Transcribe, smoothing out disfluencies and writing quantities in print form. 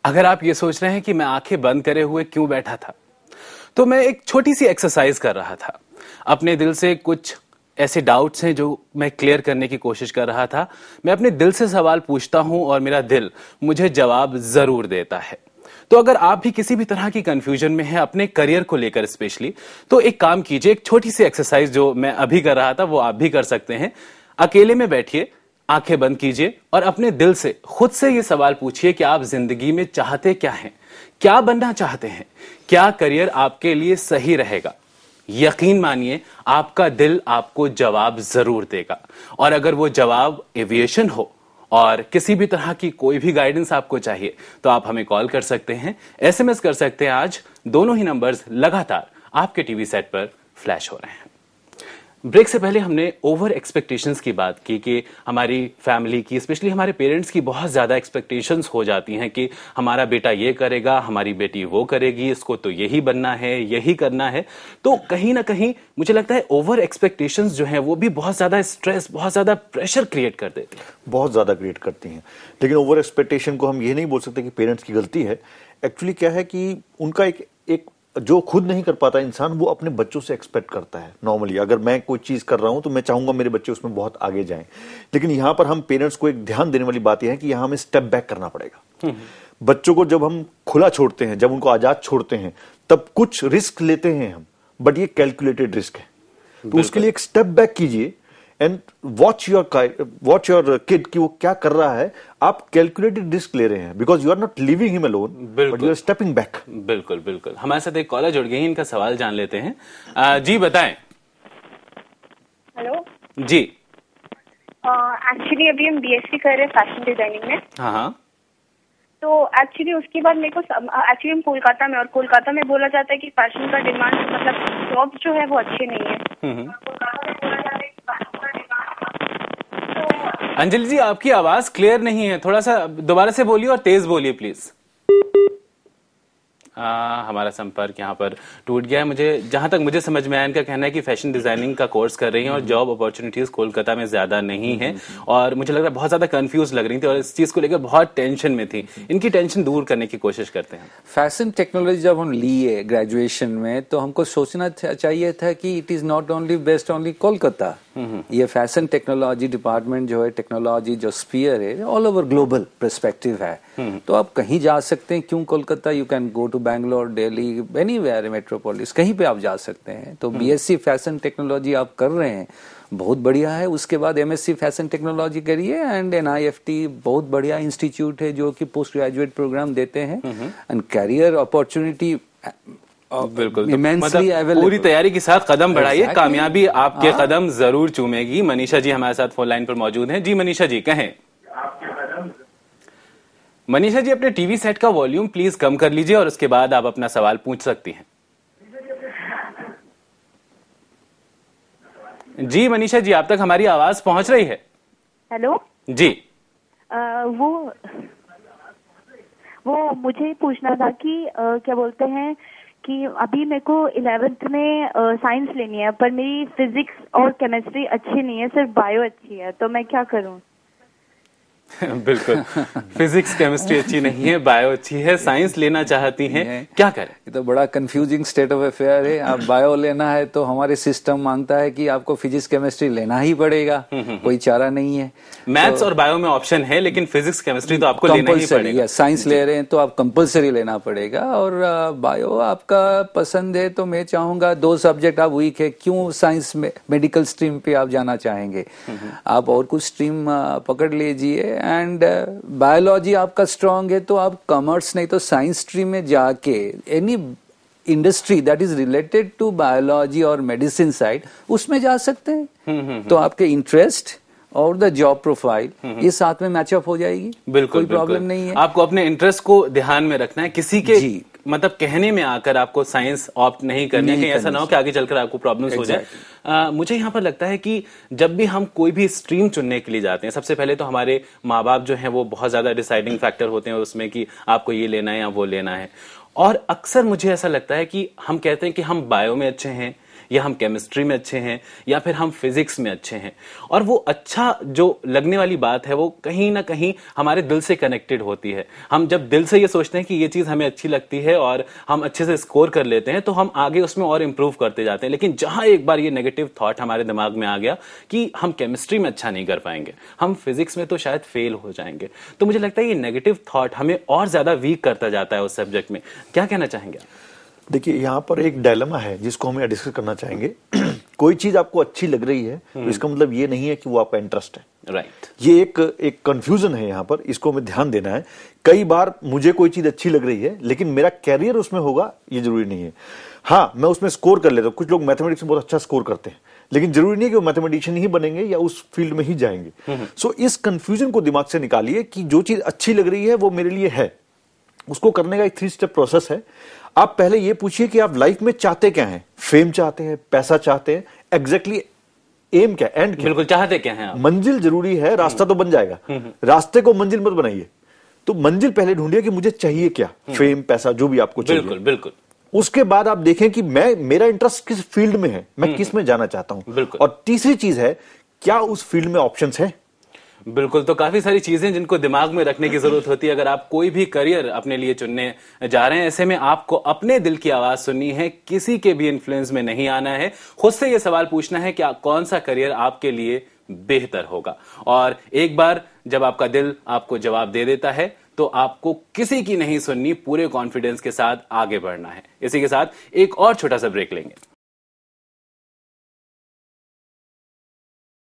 अगर आप ये सोच रहे हैं कि मैं आंखें बंद करे हुए क्यों बैठा था, तो मैं एक छोटी सी एक्सरसाइज कर रहा था। अपने दिल से कुछ ऐसे डाउट्स हैं जो मैं क्लियर करने की कोशिश कर रहा था। मैं अपने दिल से सवाल पूछता हूं और मेरा दिल मुझे जवाब जरूर देता है। तो अगर आप भी किसी भी तरह की कंफ्यूजन में हैं अपने करियर को लेकर स्पेशली, तो एक काम कीजिए, एक छोटी सी एक्सरसाइज जो मैं अभी कर रहा था वो आप भी कर सकते हैं। अकेले में बैठिए, आंखें बंद कीजिए और अपने दिल से खुद से ये सवाल पूछिए कि आप जिंदगी में चाहते क्या हैं, क्या बनना चाहते हैं, क्या करियर आपके लिए सही रहेगा। यकीन मानिए आपका दिल आपको जवाब जरूर देगा। और अगर वो जवाब एविएशन हो और किसी भी तरह की कोई भी गाइडेंस आपको चाहिए तो आप हमें कॉल कर सकते हैं, एसएमएस कर सकते हैं। आज दोनों ही नंबर्स लगातार आपके टीवी सेट पर फ्लैश हो रहे हैं। ब्रेक से पहले हमने ओवर एक्सपेक्टेशंस की बात की कि हमारी फैमिली की, स्पेशली हमारे पेरेंट्स की बहुत ज्यादा एक्सपेक्टेशंस हो जाती हैं कि हमारा बेटा ये करेगा, हमारी बेटी वो करेगी, इसको तो यही बनना है, यही करना है। तो कहीं ना कहीं मुझे लगता है ओवर एक्सपेक्टेशंस जो हैं वो भी बहुत ज्यादा स्ट्रेस, बहुत ज्यादा प्रेशर क्रिएट कर देती हैं, बहुत ज्यादा क्रिएट करती हैं। लेकिन ओवर एक्सपेक्टेशन को हम ये नहीं बोल सकते कि पेरेंट्स की गलती है। एक्चुअली क्या है कि उनका एक जो खुद नहीं कर पाता इंसान, वो अपने बच्चों से एक्सपेक्ट करता है। नॉर्मली अगर मैं कोई चीज कर रहा हूं तो मैं चाहूंगा मेरे बच्चे उसमें बहुत आगे जाएं। लेकिन यहां पर हम पेरेंट्स को एक ध्यान देने वाली बात यह है कि यहां हमें स्टेप बैक करना पड़ेगा। बच्चों को जब हम खुला छोड़ते हैं, जब उनको आजाद छोड़ते हैं, तब कुछ रिस्क लेते हैं हम, बट ये कैलकुलेटेड रिस्क है। तो उसके लिए एक स्टेप बैक कीजिए एंड वॉच योर किड कि वो क्या कर रहा है। आप कैलकुलेटेड रिस्क ले रहे हैं because you are not living him alone, but you are stepping back. बिल्कुल बिल्कुल। हमारे साथ एक कॉलर जुड़ गए हैं, इनका सवाल जान लेते हैं। जी बताएं। हेलो जी। एक्चुअली अभी हम बीएससी कर रहे हैं फैशन डिजाइनिंग में। हाँ हाँ। तो एक्चुअली उसके बाद मेरे को एक्चुअली हम कोलकाता में, और कोलकाता में बोला जाता है कि फैशन का डिमांड, मतलब जॉब जो है वो अच्छे नहीं है। अंजलि जी, आपकी आवाज क्लियर नहीं है, थोड़ा सा दोबारा से बोलिए और तेज बोलिए प्लीज। हमारा संपर्क यहाँ पर टूट गया है। मुझे जहां तक मुझे समझ में आया, इनका कहना है कि फैशन डिजाइनिंग का कोर्स कर रही हैं और जॉब अपॉर्चुनिटीज कोलकाता में ज्यादा नहीं है, और मुझे लग रहा है बहुत ज्यादा कंफ्यूज लग रही थी और इस चीज को लेकर बहुत टेंशन में थी। इनकी टेंशन दूर करने की कोशिश करते हैं। फैशन टेक्नोलॉजी जब हम लिए ग्रेजुएशन में, तो हमको सोचना चाहिए था कि it is not only based only Kolkata. ये फैशन टेक्नोलॉजी डिपार्टमेंट जो है, टेक्नोलॉजी जो स्पीयर है, ऑल ओवर ग्लोबल पर्सपेक्टिव है। तो आप कहीं जा सकते हैं, क्यों Kolkata? You can go to Bangalore, Delhi, anywhere metropolis, कहीं पे आप जा सकते हैं। तो बीएससी फैशन टेक्नोलॉजी आप कर रहे हैं, बहुत बढ़िया है। उसके बाद एमएससी फैशन टेक्नोलॉजी करिए एंड एनआईएफटी बहुत बढ़िया इंस्टीट्यूट है जो कि पोस्ट ग्रेजुएट प्रोग्राम देते हैं एंड कैरियर अपॉर्चुनिटी बिल्कुल। तो मतलब पूरी तैयारी के साथ कदम बढ़ाइए, कामयाबी आपके कदम जरूर चूमेगी। मनीषा जी हमारे साथ फोन लाइन पर मौजूद हैं। जी मनीषा जी, कहें। मनीषा जी, अपने टीवी सेट का वॉल्यूम प्लीज कम कर लीजिए और उसके बाद आप अपना सवाल पूछ सकती हैं। जी मनीषा जी, आप तक हमारी आवाज पहुंच रही है? हेलो जी। वो मुझे पूछना था कि क्या बोलते हैं कि अभी मेरे को 11th में साइंस लेनी है, पर मेरी फिजिक्स और केमिस्ट्री अच्छी नहीं है, सिर्फ बायो अच्छी है, तो मैं क्या करूं? बिल्कुल, फिजिक्स केमिस्ट्री अच्छी नहीं है, बायो अच्छी है, साइंस लेना चाहती हैं, क्या करें? ये तो बड़ा कंफ्यूजिंग स्टेट ऑफ अफेयर है। आप बायो लेना है तो हमारे सिस्टम मांगता है कि आपको फिजिक्स केमिस्ट्री लेना ही पड़ेगा, कोई चारा नहीं है। मैथ्स और बायो में ऑप्शन है, लेकिन फिजिक्स केमिस्ट्री तो आपको लेना ही पड़ेगा। साइंस ले रहे हैं तो आप कंपलसरी लेना पड़ेगा, और बायो आपका पसंद है तो मैं चाहूंगा 2 सब्जेक्ट आप वीक है, क्यों साइंस में मेडिकल स्ट्रीम पे आप जाना चाहेंगे? आप और कुछ स्ट्रीम पकड़ लीजिए। एंड बायोलॉजी आपका स्ट्रांग है तो आप कॉमर्स नहीं तो साइंस स्ट्रीम में जाके any industry that is related to biology और मेडिसिन साइड, उसमें जा सकते हैं। तो आपके इंटरेस्ट और द जॉब प्रोफाइल ये साथ में मैचअप हो जाएगी। बिल्कुल, कोई प्रॉब्लम नहीं है। आपको अपने इंटरेस्ट को ध्यान में रखना है, किसी के मतलब कहने में आकर आपको साइंस ऑप्ट नहीं करनी है, कहीं ऐसा ना हो कि आगे चलकर आपको प्रॉब्लम्स हो जाए। मुझे यहाँ पर लगता है कि जब भी हम कोई भी स्ट्रीम चुनने के लिए जाते हैं, सबसे पहले तो हमारे माँ बाप जो हैं वो बहुत ज्यादा डिसाइडिंग फैक्टर होते हैं उसमें कि आपको ये लेना है या वो लेना है। और अक्सर मुझे ऐसा लगता है कि हम कहते हैं कि हम बायो में अच्छे हैं या हम केमिस्ट्री में अच्छे हैं या फिर हम फिजिक्स में अच्छे हैं। और वो अच्छा जो लगने वाली बात है वो कहीं ना कहीं हमारे दिल से कनेक्टेड होती है। हम जब दिल से ये सोचते हैं कि ये चीज हमें अच्छी लगती है और हम अच्छे से स्कोर कर लेते हैं तो हम आगे उसमें और इंप्रूव करते जाते हैं। लेकिन जहां एक बार ये नेगेटिव थॉट हमारे दिमाग में आ गया कि हम केमिस्ट्री में अच्छा नहीं कर पाएंगे, हम फिजिक्स में तो शायद फेल हो जाएंगे, तो मुझे लगता है ये नेगेटिव थॉट हमें और ज्यादा वीक करता जाता है उस सब्जेक्ट में। क्या कहना चाहेंगे आप? देखिए, यहाँ पर एक डायलेमा है जिसको हमें डिस्कस करना चाहेंगे। कोई चीज आपको अच्छी लग रही है तो इसका मतलब ये नहीं है कि वो आपका इंटरेस्ट है। राइट। ये एक कंफ्यूजन है यहाँ पर, इसको हमें ध्यान देना है। कई बार मुझे कोई चीज अच्छी लग रही है लेकिन मेरा कैरियर उसमें होगा ये जरूरी नहीं है। हाँ, मैं उसमें स्कोर कर लेता हूँ। कुछ लोग मैथमेटिक्स में बहुत अच्छा स्कोर करते हैं लेकिन जरूरी नहीं है कि वो मैथमेटिशियन ही बनेंगे या उस फील्ड में ही जाएंगे। सो इस कंफ्यूजन को दिमाग से निकालिए कि जो चीज अच्छी लग रही है वो मेरे लिए है। उसको करने का एक 3 स्टेप प्रोसेस है। आप पहले ये पूछिए कि आप लाइफ में चाहते क्या हैं। फेम चाहते हैं, पैसा चाहते हैं, एग्जैक्टली एम क्या, एंड क्या? बिल्कुल, चाहते क्या हैं आप? मंजिल जरूरी है, रास्ता तो बन जाएगा। रास्ते को मंजिल मत बनाइए। तो मंजिल पहले ढूंढिए कि मुझे चाहिए क्या, फेम, पैसा, जो भी आपको चाहिए। बिल्कुल बिल्कुल। उसके बाद आप देखें कि मेरा इंटरेस्ट किस फील्ड में है, मैं किस में जाना चाहता हूं। बिल्कुल। और तीसरी चीज है, क्या उस फील्ड में ऑप्शंस है। बिल्कुल, तो काफी सारी चीजें जिनको दिमाग में रखने की जरूरत होती है अगर आप कोई भी करियर अपने लिए चुनने जा रहे हैं। ऐसे में आपको अपने दिल की आवाज सुननी है, किसी के भी इन्फ्लुएंस में नहीं आना है। खुद से यह सवाल पूछना है कि कौन सा करियर आपके लिए बेहतर होगा। और एक बार जब आपका दिल आपको जवाब दे देता है तो आपको किसी की नहीं सुननी, पूरे कॉन्फिडेंस के साथ आगे बढ़ना है। इसी के साथ एक और छोटा सा ब्रेक लेंगे।